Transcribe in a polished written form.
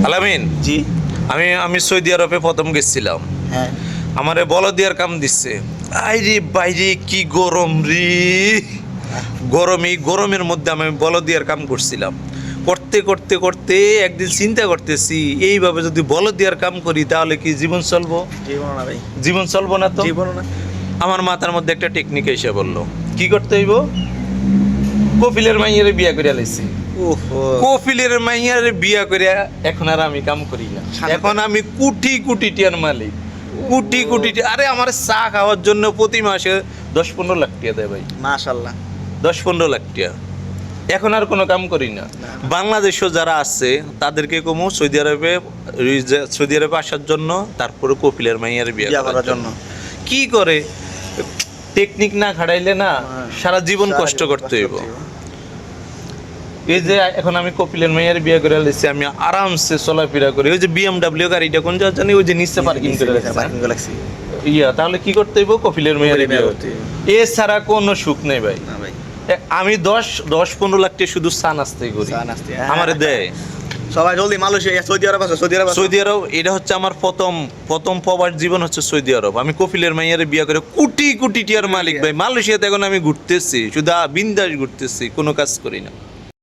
আলামিন, জি। আমি আমি সৌদি আরবে প্রথম গেছিলাম। হ্যাঁ। আমারে বলদিয়ার কাম দিচ্ছে। আইরে বাইরে কি গরম রে! এই গরমের মধ্যে আমি বলদিয়ার কাম করছিলাম। করতে করতে করতে একদিন চিন্তা করতেছি, এইভাবে যদি বলদিয়ার কাম করি তাহলে কি জীবন চলবো? জীবন না ভাই, জীবন চলবো না তো। জীবন না। আমার মাথার মধ্যে একটা টেকনিক এসে বললো, কি করতে হইব? কপিলের মাইয়ারে বিয়া করে লাইছি। ওহো। কপিলের মাইয়ারে বিয়া করে এখন আর আমি কাম করি না। এখন আমি কোটি কোটি টিয়ার মালিক। কোটি কোটি আরে আমার চা খাওয়ার জন্য প্রতি মাসে 10-15 লাখ টাকা দেয় ভাই। মাশাআল্লাহ। 10-15 লাখ টাকা। এখন আর কোনো কাম করি না। বাংলাদেশও যারা আছে তাদেরকে কমু সৌদি আরবে আসার জন্য, তারপরে কপিলের মাইয়ারে বিয়া করার জন্য। কি করে টেকনিক না খাটাইলে না সারা জীবন কষ্ট করতে হইব। এই যে এখন আমি কপিলের মেয়ের বিয়ে করে লাইছি, আমি আরামসে চলাফেরা করি। ওই যে BMW গাড়িটা কোন জায়গা জানি, ওই যে নিচে পার্কিং করে রাখছি। তাহলে কি করতে হইব? কপিলের মেয়ের বিয়ে করতে হইব। এছাড়া কোনো সুখ নেই ভাই। না ভাই। আমি 10-15 লাখ টাকা শুধু চা নাস্তাই করি। আমারে দেয় সবাই জলদি মালয়েশিয়া, সৌদি আরব আছে, সৌদি আরব। এটা হচ্ছে আমার প্রথম প্রবাস জীবন হচ্ছে সৌদি আরব। আমি কপিলের মাইয়ারে বিয়ে করে কোটি কোটি টিয়ার মালিক ভাই। মালয়েশিয়াতে এখন আমি ঘুরতেছি, শুধু বিন্দাস ঘুরতেছি, কোনো কাজ করি না।